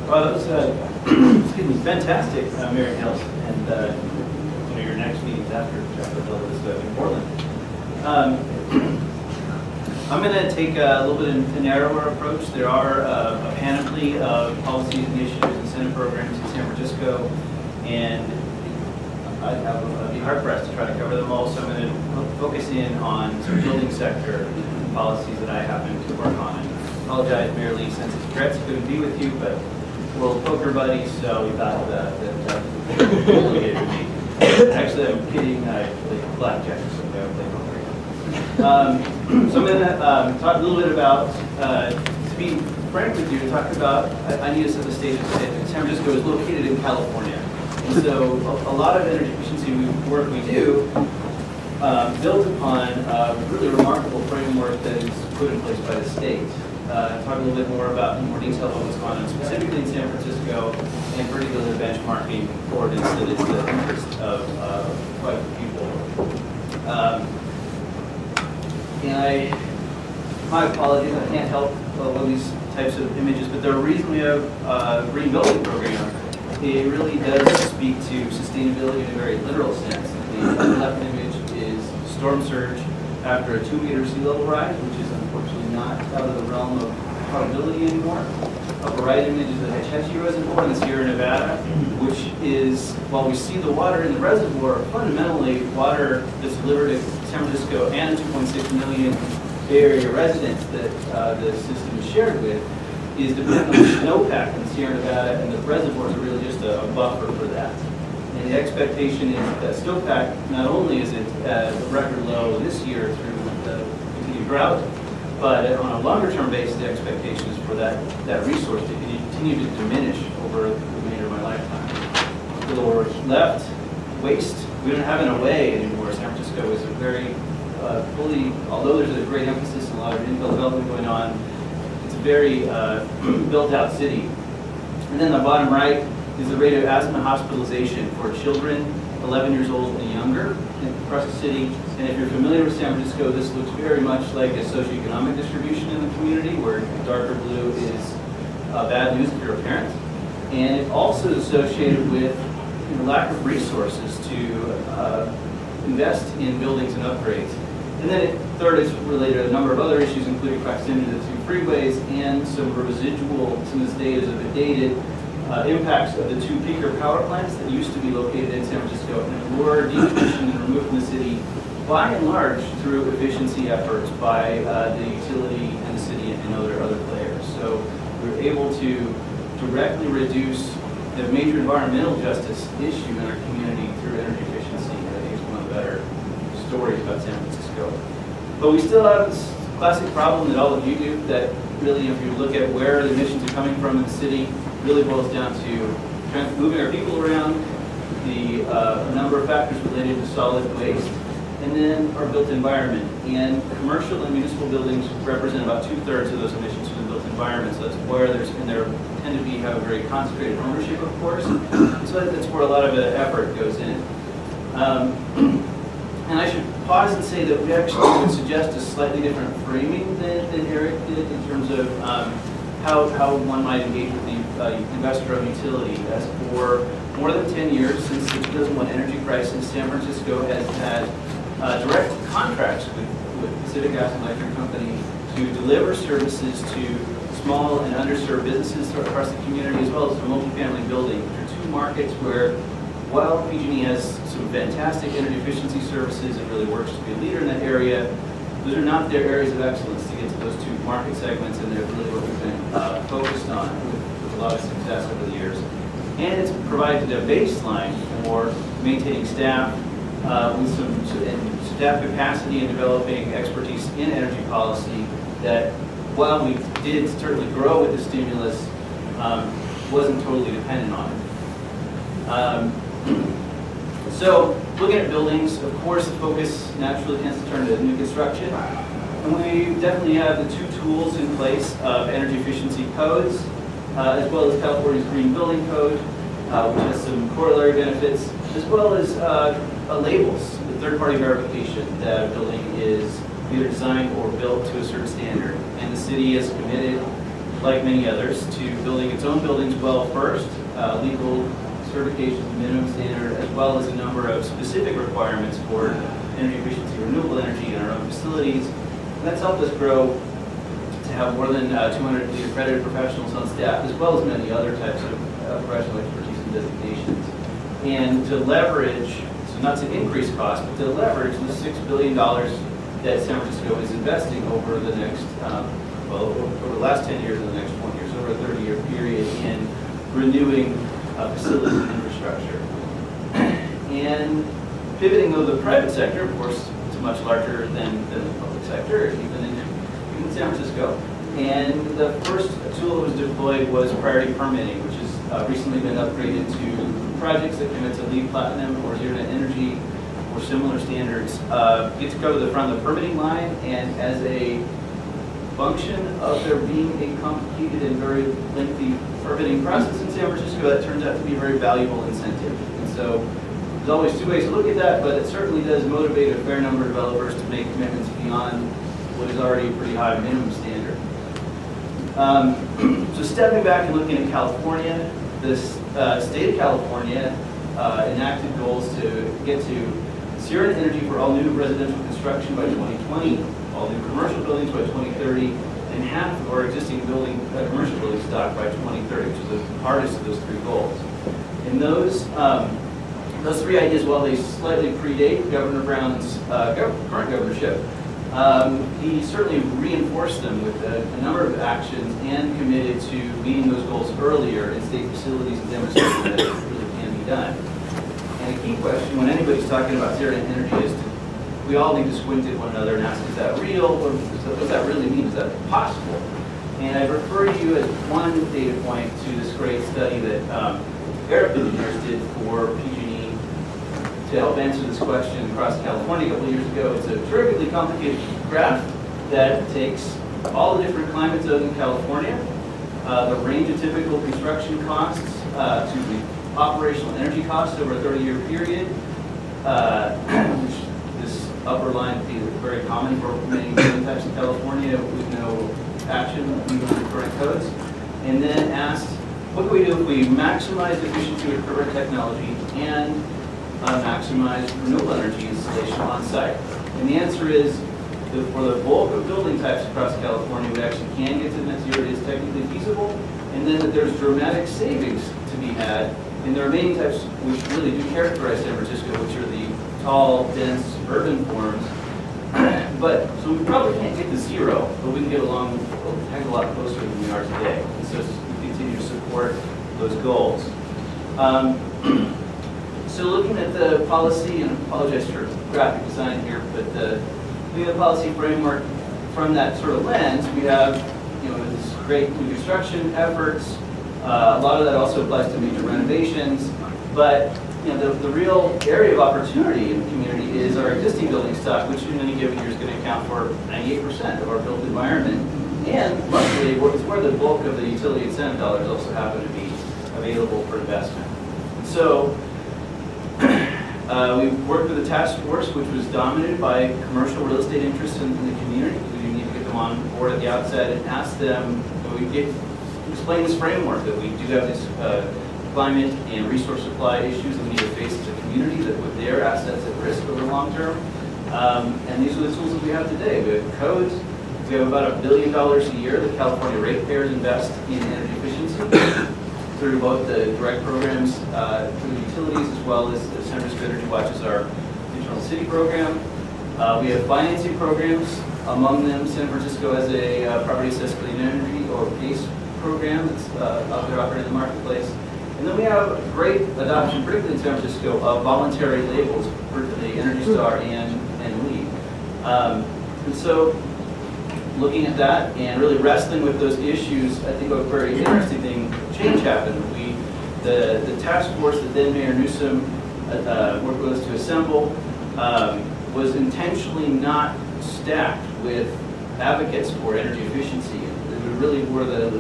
Well, that was excuse me, fantastic, Marion Hills, and your next meeting's after Chapel Hill is in Portland. I'm going to take a little bit of a narrower approach. There are a panoply of policies, initiatives, incentive programs in San Francisco, and I'd be hard pressed to try to cover them all. So I'm going to focus in on some building sector policies that I happen to work on. And I apologize, Mayor Lee, since it's Brett's couldn't be with you, but we're old poker buddies, so we thought that obligated me. Actually, I'm kidding. I play blackjack, so I play poker. So I'm going to talk a little bit about, to be frank with you, talk about, I need to set the stage. San Francisco is located in California. And so a lot of energy efficiency work we do builds upon a really remarkable framework that is put in place by the state. Talk a little bit more about in more detail about what's going on specifically in San Francisco, and particularly the benchmarking ordinance that is the interest of quite a few people. My apologies, I can't help all these types of images, but the reason we have a green building program, it really does speak to sustainability in a very literal sense. The left image is storm surge after a 2-meter sea level rise, which is unfortunately not out of the realm of probability anymore. Upper right image is the Hetch Hetchy Reservoir in the Sierra Nevada, which is, while we see the water in the reservoir, fundamentally water that's delivered to San Francisco and 2.6 million Bay Area residents that the system is shared with, is dependent on the snowpack in the Sierra Nevada, and the reservoirs are really just a buffer for that. And the expectation is that snowpack, not only is it at a record low this year through the continued drought, but on a longer-term basis, the expectation is for that resource to continue to diminish over the remainder of my lifetime. To the lower left, waste. We don't have it in a way anymore. San Francisco is a very fully, although there's a great emphasis and a lot of infill development going on, it's a very built-out city. And then the bottom right is the rate of asthma hospitalization for children 11 years old and younger across the city. And if you're familiar with San Francisco, this looks very much like a socioeconomic distribution in the community, where darker blue is bad news if you're a parent. And it also is associated with lack of resources to invest in buildings and upgrades. And then third is related to a number of other issues, including proximity to the 2 freeways and some residual, some of this data is a bit dated, impacts of the 2 peaker power plants that used to be located in San Francisco and were decommissioned and removed from the city, by and large through efficiency efforts by the utility and the city and other players. So we were able to directly reduce the major environmental justice issue in our community through energy efficiency. I think it's one of the better stories about San Francisco. But we still have this classic problem that all of you do, that really, if you look at where the emissions are coming from in the city, really boils down to moving our people around, the number of factors related to solid waste, and then our built environment. And commercial and municipal buildings represent about 2/3 of those emissions from the built environment. So that's where they tend to have a very concentrated ownership, of course. So that's where a lot of the effort goes in. And I should pause and say that we actually would suggest a slightly different framing than Eric did in terms of how one might engage with the investor-owned utility. As for more than 10 years, since the 2001 energy crisis, San Francisco has had direct contracts with Pacific Gas and Electric Company to deliver services to small and underserved businesses across the community, as well as to multifamily buildings, which are 2 markets where, while PG&E has some fantastic energy efficiency services and really works to be a leader in that area, those are not their areas of excellence to get to those 2 market segments, and they're really what we've been focused on with a lot of success over the years. And it's provided a baseline for maintaining staff with some staff capacity and developing expertise in energy policy that, while we did certainly grow with the stimulus, wasn't totally dependent on it. So, looking at buildings, of course, the focus naturally tends to turn to new construction. And we definitely have the 2 tools in place of energy efficiency codes, as well as California's Green Building Code, which has some corollary benefits, as well as labels, the third-party verification that a building is either designed or built to a certain standard. And the city is committed like many others, to building its own buildings well first, legal certifications, minimum standard, as well as a number of specific requirements for energy efficiency, renewable energy in our own facilities. And that's helped us grow to have more than 200 lead accredited professionals on staff, as well as many other types of professional expertise and designations. And to leverage, so not to increase costs, but to leverage the $6 billion that San Francisco is investing over the next, over the last 10 years and the next 20 years, over a 30-year period in renewing facilities and infrastructure. And pivoting though the private sector, of course, is much larger than the public sector, even in San Francisco. And the first tool that was deployed was priority permitting, which has recently been upgraded to projects that commit to LEED Platinum or Zero Net Energy or similar standards. Get to go to the front of the permitting line, and as a function of there being a complicated and very lengthy permitting process in San Francisco, that turns out to be a very valuable incentive. And so there's always two ways to look at that, but it certainly does motivate a fair number of developers to make commitments beyond what is already a pretty high minimum standard. So stepping back and looking at California, this state of California enacted goals to get to zero net energy for all new residential construction by 2020, all new commercial buildings by 2030, and half of our existing commercial building stock by 2030, which is the hardest of those three goals. And those three ideas, while they slightly predate Governor Brown's current governorship, he certainly reinforced them with a number of actions and committed to meeting those goals earlier in state facilities and demonstrating that it really can be done. And a key question when anybody's talking about zero net energy is we all need to squint at one another and ask, is that real? Or what does that really mean? Is that possible? And I refer you as one data point to this great study that Air Engineers did for PG&E to help answer this question across California a couple of years ago. It's a terrifically complicated graph that takes all the different climate zones in California, the range of typical construction costs, operational energy costs over a 30-year period, which this upper line is very common for many building types in California with no action even on the current codes. And then asked, what can we do if we maximize efficiency with current technology and maximize renewable energy installation on site? And the answer is that for the bulk of building types across California, we actually can get to net zero. It is technically feasible. And then that there's dramatic savings to be had in the remaining types, which really do characterize San Francisco, which are the tall, dense, urban forms. But, so we probably can't get to zero, but we can get along a heck of a lot closer than we are today. And so we continue to support those goals. So looking at the policy, and I apologize for graphic design here, but looking at the policy framework from that sort of lens, we have, this great new construction efforts. A lot of that also applies to major renovations, but the real area of opportunity in the community is our existing building stock, which in any given year is going to account for 98% of our built environment. And luckily, it's where the bulk of the utility incentive dollars also happen to be available for investment. So we worked with a task force which was dominated by commercial real estate interests in the community. We need to get them on board at the outset and ask them, explain this framework that we do have this climate and resource supply issues that we need to face as a community that put their assets at risk over the long term. And these are the tools that we have today. We have codes. We have about $1 billion a year that California ratepayers invest in energy efficiency through both the direct programs through the utilities as well as the San Francisco Energy Watch is our internal city program. We have financing programs, among them San Francisco has a property assessed clean energy or PACE program that's out there operating in the marketplace. And then we have great adoption, particularly in San Francisco, of voluntary labels for the Energy Star and LEED. And so looking at that and really wrestling with those issues, I think a very interesting thing, change happened. The task force that then Mayor Newsom worked with us to assemble was intentionally not stacked with advocates for energy efficiency. We really were the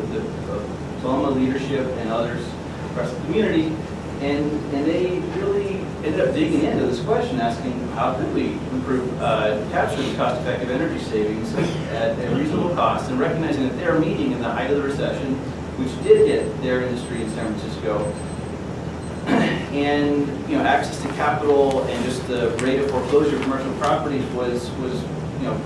Toloma leadership and others across the community, and they really ended up digging into this question, asking how could we improve, capture the cost-effective energy savings at a reasonable cost, and recognizing that they're meeting in the height of the recession, which did hit their industry in San Francisco. And access to capital and just the rate of foreclosure of commercial properties was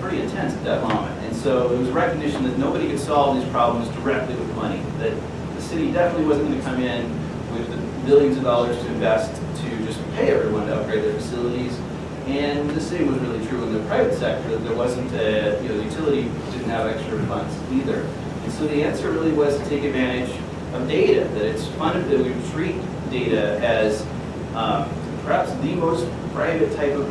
pretty intense at that moment. And so it was a recognition that nobody could solve these problems directly with money. That the city definitely wasn't going to come in with the billions of dollars to invest to just pay everyone to upgrade their facilities. And the same was really true in the private sector, that there wasn't the utility didn't have extra funds either. And so the answer really was to take advantage of data, that it's funded, that we treat data as perhaps the most private type of,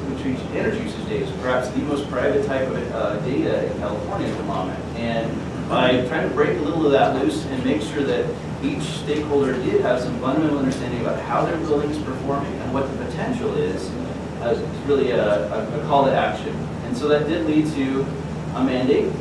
energy usage data is perhaps the most private type of data in California at the moment. And by trying to break a little of that loose and make sure that each stakeholder did have some fundamental understanding about how their building is performing and what the potential is really a call to action. And so that did lead to a mandate.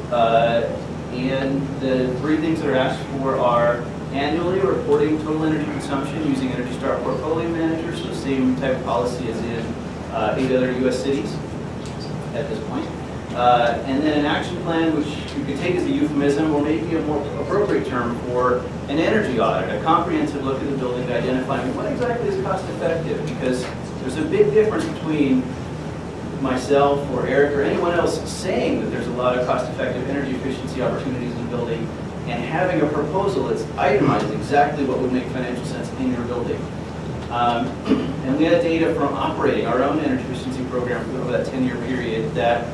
And the three things that are asked for are annually reporting total energy consumption using Energy Star Portfolio Manager, so the same type of policy as in 8 other U.S. cities at this point. And then an action plan, which you could take as a euphemism or maybe a more appropriate term for an energy audit, a comprehensive look at the building to identify what exactly is cost effective, because there's a big difference between myself or Eric or anyone else saying that there's a lot of cost-effective energy efficiency opportunities in the building and having a proposal that's itemized exactly what would make financial sense in your building. And we had data from operating our own energy efficiency program over that 10-year period that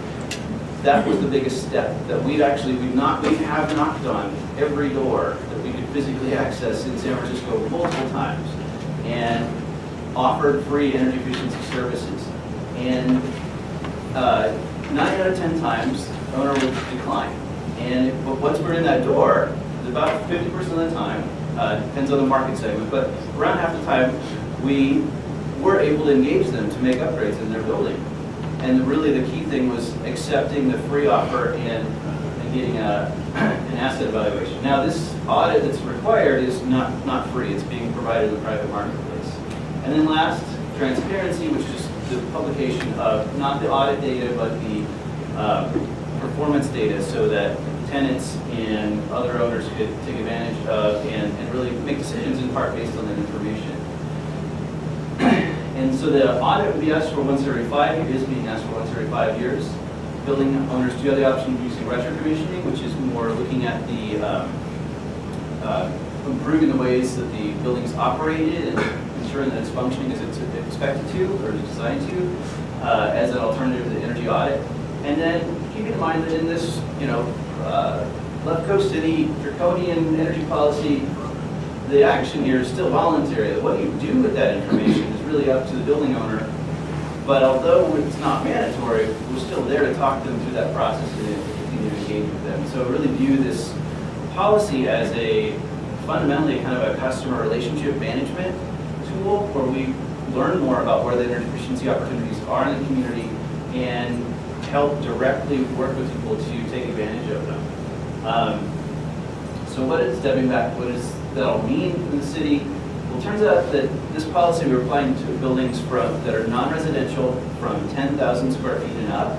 was the biggest step, that we have knocked on every door that we could physically access in San Francisco multiple times and offered free energy efficiency services. And 9 out of 10 times, the owner would decline. But once we're in that door, about 50% of the time, depends on the market segment, but around half the time, we were able to engage them to make upgrades in their building. And really the key thing was accepting the free offer and getting an asset evaluation. Now this audit that's required is not free, it's being provided in the private marketplace. And then last, transparency, which is the publication of not the audit data, but the performance data, so that tenants and other owners could take advantage of and really make decisions in part based on that information. And so the audit would be asked for once every 5 years, is being asked for once every 5 years. Building owners do have the option of using retro-commissioning, which is more looking at the improving the ways that the building's operated and ensuring that it's functioning as it's expected to or is designed to, as an alternative to the energy audit. And then keeping in mind that in this, left coast city draconian energy policy, the action here is still voluntary. What you do with that information is really up to the building owner. But although it's not mandatory, we're still there to talk them through that process and continue to engage with them. So I really view this policy as fundamentally kind of a customer relationship management tool where we learn more about where the energy efficiency opportunities are in the community and help directly work with people to take advantage of them. So stepping back, what does that all mean in the city? Well, it turns out that this policy we're applying to buildings that are non-residential from 10,000 square feet and up.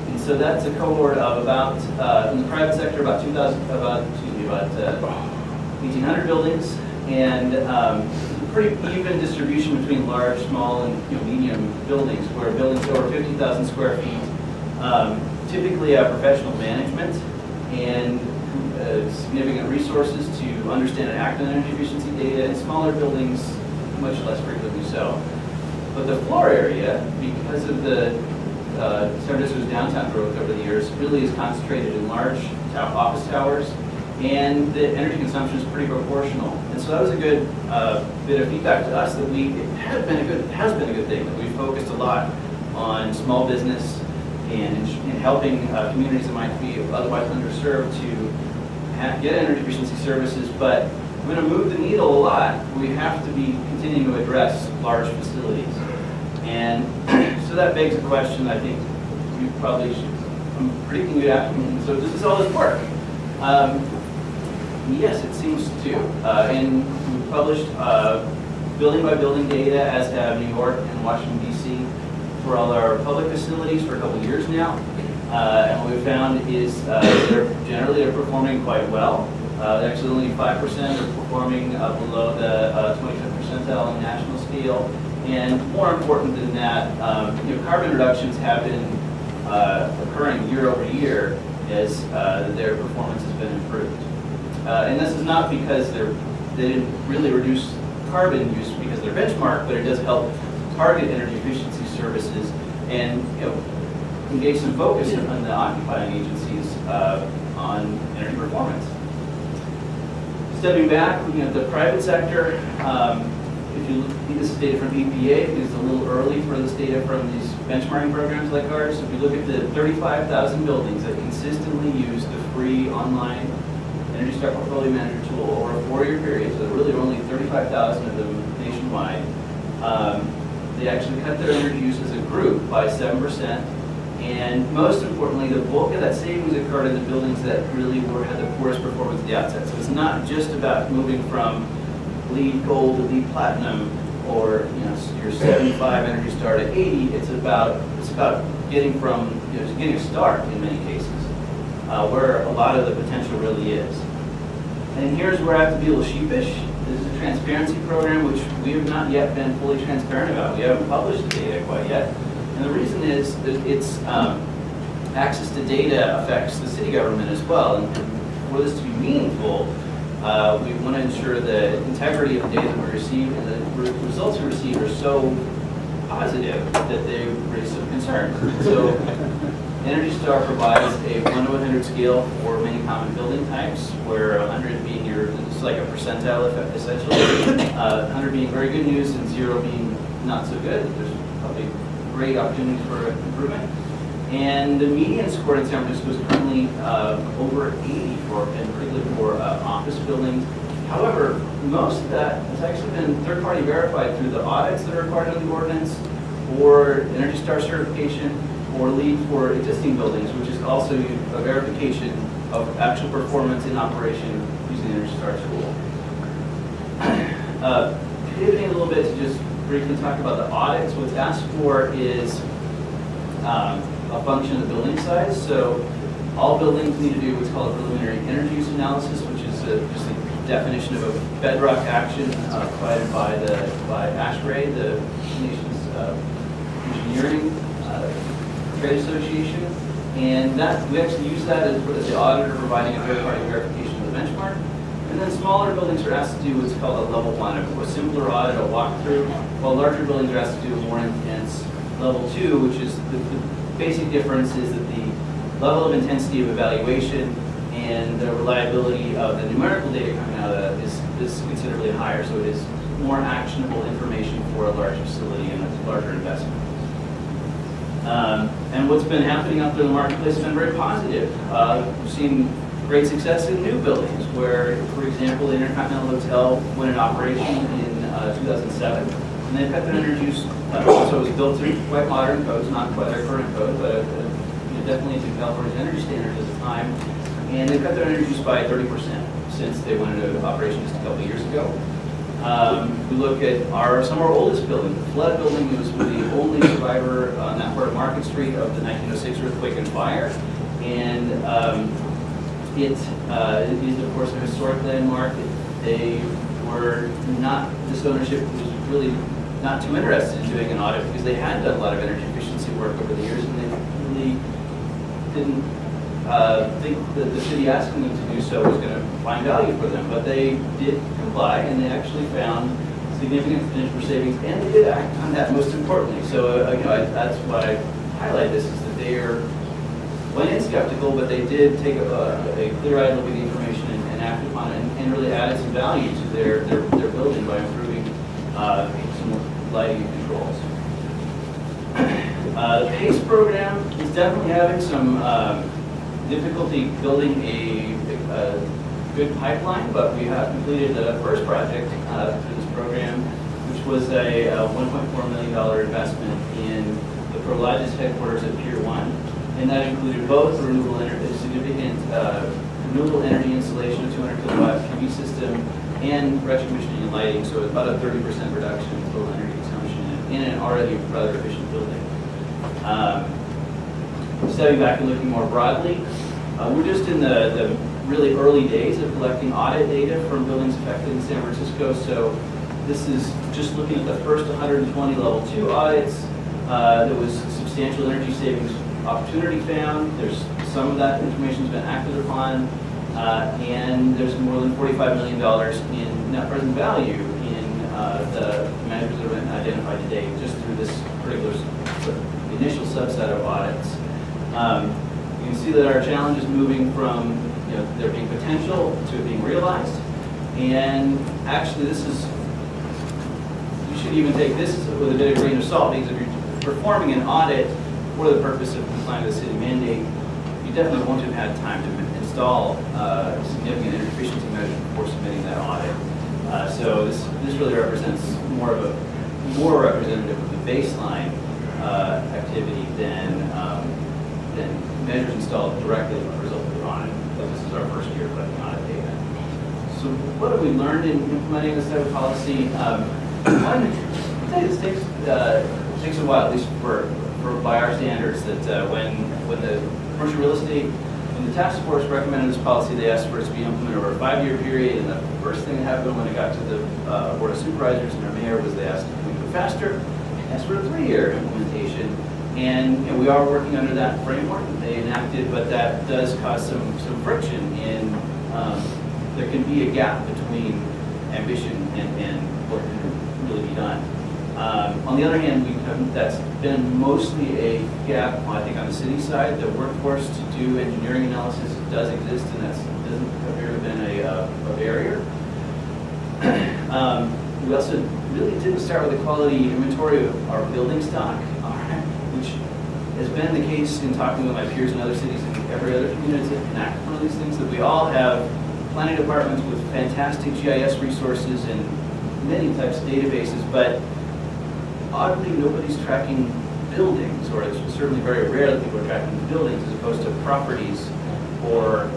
And so that's a cohort of about, in the private sector, about 1,800 buildings, and pretty even distribution between large, small, and medium buildings, where buildings over 50,000 square feet typically have professional management and significant resources to understand and act on energy efficiency data, and smaller buildings much less frequently so. But the floor area, because of the San Francisco's downtown growth over the years, really is concentrated in large office towers, and the energy consumption is pretty proportional. And so that was a good bit of feedback to us that it has been a good thing that we've focused a lot on small business and in helping communities that might be otherwise underserved to get energy efficiency services. But we're going to move the needle a lot. We have to be continuing to address large facilities. And so that begs a question I think you probably should, I'm predicting you'd ask me, so does this all this work? Yes, it seems to. And we published building by building data, as have New York and Washington, D.C. for all our public facilities for a couple of years now. And what we found is they're performing quite well. Actually, only 5% are performing below the 25th percentile on the national scale. And more important than that, carbon reductions have been occurring year over year as their performance has been improved. And this is not because they didn't really reduce carbon use because they're benchmarked, but it does help target energy efficiency services and engage some focus on the occupying agencies on energy performance. Stepping back, looking at the private sector, if you look, this is data from EPA, because it's a little early for this data from these benchmarking programs like ours. If you look at the 35,000 buildings that consistently use the free online Energy Star Portfolio Manager tool over a 4-year period, so really only 35,000 of them nationwide, they actually cut their energy use as a group by 7%. And most importantly, the bulk of that savings occurred in the buildings that really had the poorest performance at the outset. So it's not just about moving from LEED Gold to LEED Platinum, or your 75 Energy Star to 80. It's about getting from getting a start in many cases, where a lot of the potential really is. And here's where I have to be a little sheepish. This is a transparency program which we have not yet been fully transparent about. We haven't published the data quite yet. And the reason is that it's access to data affects the city government as well. And for this to be meaningful, we want to ensure the integrity of the data that we receive and the results we receive are so positive that they raise some concern. So Energy Star provides a 1 to 100 scale for many common building types, where 100 being it's like a percentile effect essentially, 100 being very good news and 0 being not so good. There's probably great opportunities for improvement. And the median score in San Francisco is currently over 80 and particularly for office buildings. However, most of that has actually been third-party verified through the audits that are required under the ordinance, or Energy Star certification, or LEED for existing buildings, which is also a verification of actual performance in operation using the Energy Star tool. Pivoting a little bit to just briefly talk about the audits, what's asked for is a function of the building size. So all buildings need to do what's called a preliminary energy use analysis, which is just a definition of a bedrock action provided by ASHRAE, the nation's engineering trade association. And that we actually use that as the auditor providing a third-party verification of the benchmark. And then smaller buildings are asked to do what's called a level 1, a simpler audit, a walkthrough, while larger buildings are asked to do a more intense level 2, which is the basic difference is that the level of intensity of evaluation and the reliability of the numerical data coming out of that is considerably higher. So it is more actionable information for a large facility and a larger investment. And what's been happening out there in the marketplace has been very positive. We've seen great success in new buildings where, for example, the Intercontinental Hotel went in operation in 2007. And they've cut their energy use, so it was built to quite modern codes, not quite their current code, but definitely to California's energy standards at the time. And they've cut their energy use by 30% since they went into operation just a couple of years ago. We look at some of our oldest buildings. The Flood building was the only survivor on that part of Market Street of the 1906 earthquake and fire. And it is, of course, a historic landmark. They were not, this ownership was really not too interested in doing an audit because they had done a lot of energy efficiency work over the years, and they really didn't think that the city asking them to do so was going to find value for them. But they did comply, and they actually found significant potential for savings, and they did act on that most importantly. So that's why I highlight this, is that they went in skeptical, but they did take a clear-eyed look at the information and act upon it, and really added some value to their building by improving some lighting controls. The PACE program is definitely having some difficulty building a good pipeline, but we have completed the first project through this program, which was a $1.4 million investment in the Prologis headquarters at Pier 1, and that included both a significant renewable energy installation of 200 kilowatt PV system and recommissioning and lighting, so it's about a 30% reduction in total energy consumption in an already rather efficient building. Stepping back and looking more broadly, we're just in the really early days of collecting audit data from buildings affected in San Francisco. So this is just looking at the first 120 level 2 audits. There was substantial energy savings opportunity found. There's some of that information has been acted upon, and there's more than $45 million in net present value in the measures that have been identified today just through this particular initial subset of audits. You can see that our challenge is moving from there being potential to it being realized, and actually this is, you should even take this with a bit of grain of salt, because if you're performing an audit for the purpose of complying with the city mandate, you definitely won't have had time to install significant energy efficiency measures before submitting that audit. So this really represents more representative of the baseline activity than measures installed directly as a result of the audit. This is our first year collecting audit data. So what have we learned in implementing this type of policy? One, I'd say this takes a while, at least by our standards, that when the commercial real estate, when the task force recommended this policy, they asked for it to be implemented over a 5-year period, and the first thing that happened when it got to the Board of Supervisors and our mayor was they asked if we could faster, asked for a 3-year implementation. And we are working under that framework that they enacted, but that does cause some friction in, there can be a gap between ambition and what can really be done. On the other hand, that's been mostly a gap, I think, on the city side. The workforce to do engineering analysis does exist, and that doesn't appear to have been a barrier. We also really didn't start with a quality inventory of our building stock, which has been the case in talking with my peers in other cities and every other community that enact one of these things, that we all have planning departments with fantastic GIS resources and many types of databases, but oddly nobody's tracking buildings, or it's certainly very rare that people are tracking buildings as opposed to properties or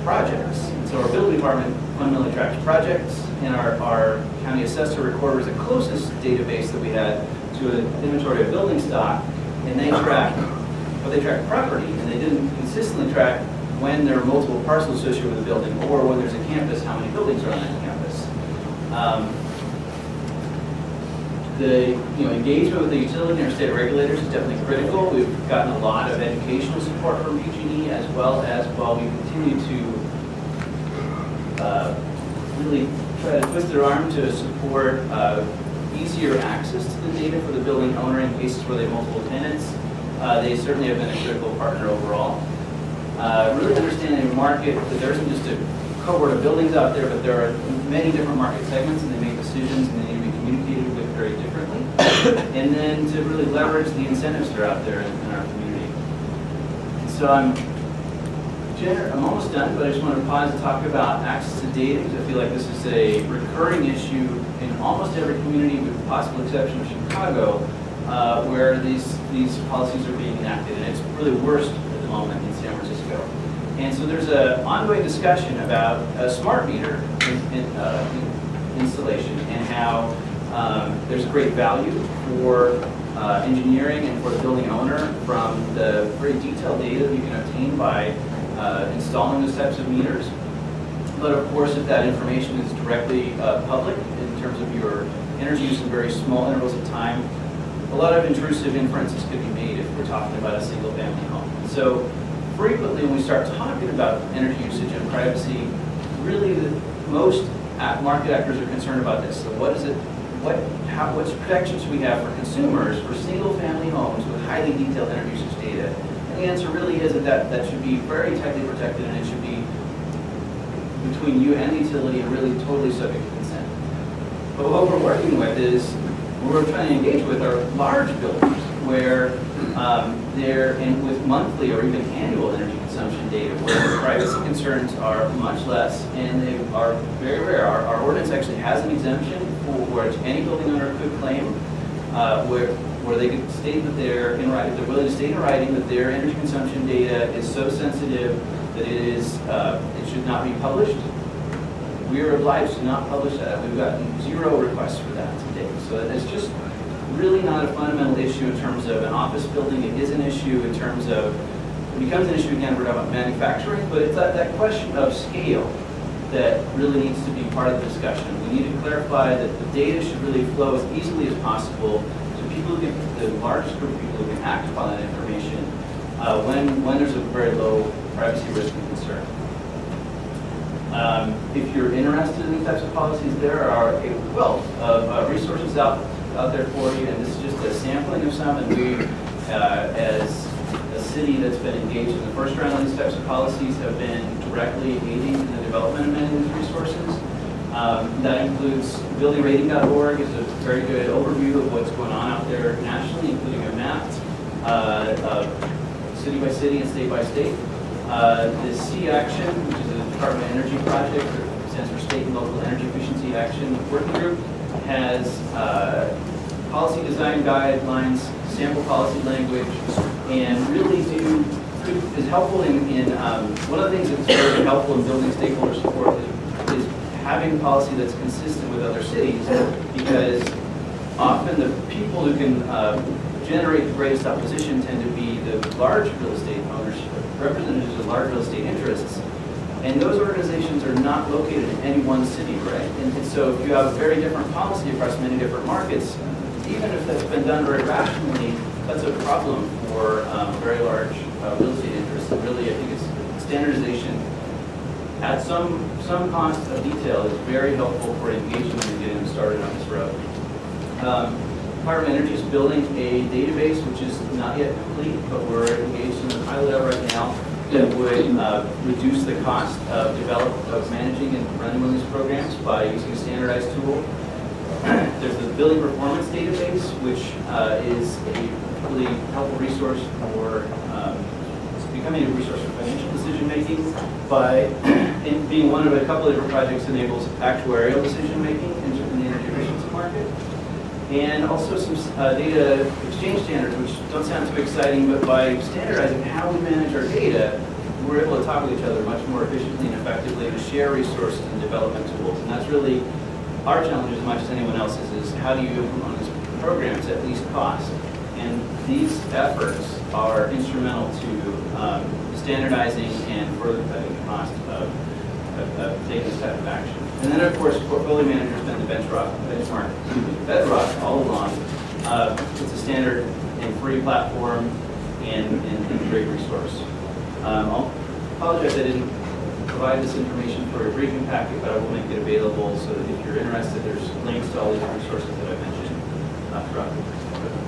projects. And so our building department fundamentally tracks projects, and our county assessor recorder is the closest database that we had to an inventory of building stock, and they track property, and they didn't consistently track when there are multiple parcels associated with a building, or when there's a campus, how many buildings are on that campus. The engagement with the utility and our state regulators is definitely critical. We've gotten a lot of educational support from PG&E, as well as while we continue to really try to twist their arm to support easier access to the data for the building owner in cases where they have multiple tenants. They certainly have been a critical partner overall. Really understanding the market, that there isn't just a cohort of buildings out there, but there are many different market segments, and they make decisions, and they need to be communicated with very differently. And then to really leverage the incentives that are out there in our community. And so I'm almost done, but I just want to pause to talk about access to data, because I feel like this is a recurring issue in almost every community, with the possible exception of Chicago, where these policies are being enacted, and it's really worst at the moment in San Francisco. And so there's an ongoing discussion about a smart meter installation, and how there's great value for engineering and for the building owner from the very detailed data that you can obtain by installing those types of meters. But of course, if that information is directly public in terms of your energy use in very small intervals of time, a lot of intrusive inferences could be made if we're talking about a single family home. So frequently when we start talking about energy usage and privacy, really most market actors are concerned about this. So what protections we have for consumers for single family homes with highly detailed energy usage data? And the answer really is that should be very tightly protected, and it should be between you and the utility and really totally subject to consent. But what we're working with is, what we're trying to engage with are large buildings where they're in with monthly or even annual energy consumption data, where the privacy concerns are much less, and they are very rare. Our ordinance actually has an exemption for which any building owner could claim, where they could state that they're willing to state in writing that their energy consumption data is so sensitive that it should not be published. We are obliged to not publish that. We've gotten 0 requests for that to date. So it's just really not a fundamental issue in terms of an office building. It is an issue in terms of, it becomes an issue again, we're talking about manufacturing, but it's that question of scale that really needs to be part of the discussion. We need to clarify that the data should really flow as easily as possible to people who can, the largest group of people who can act upon that information when there's a very low privacy risk and concern. If you're interested in these types of policies, there are a wealth of resources out there for you, and this is just a sampling of some, and we, as a city that's been engaged in the first round of these types of policies, have been directly aiding in the development of many of these resources. That includes buildingrating.org is a very good overview of what's going on out there nationally, including a map of city by city and state by state. The C Action, which is a Department of Energy project, or stands for State and Local Energy Efficiency Action Working Group, has policy design guidelines, sample policy language, and really is helpful in one of the things that's very helpful in building stakeholder support is having policy that's consistent with other cities, because often the people who can generate the greatest opposition tend to be the large real estate owners, representatives of large real estate interests. And those organizations are not located in any one city, right? And so if you have a very different policy across many different markets, even if that's been done very rationally, that's a problem for very large real estate interests. And really, I think it's standardization at some cost of detail is very helpful for engaging them and getting them started on this road. Department of Energy is building a database, which is not yet complete, but we're engaged in the pilot right now, that would reduce the cost of managing and running one of these programs by using a standardized tool. There's the Building Performance Database, which is a really helpful resource for becoming a resource for financial decision making by being one of a couple of different projects enables actuarial decision making in the energy efficiency market. And also some data exchange standards, which don't sound too exciting, but by standardizing how we manage our data, we're able to talk with each other much more efficiently and effectively to share resources and development tools. And that's really our challenge as much as anyone else's, is how do you implement these programs at least cost? And these efforts are instrumental to standardizing and further cutting the cost of taking this type of action. And then, of course, portfolio managers have been the bedrock all along. It's a standard and free platform and a great resource. I'll apologize I didn't provide this information for a briefing packet, but I will make it available so that if you're interested, there's links to all these resources that I mentioned throughout the presentation.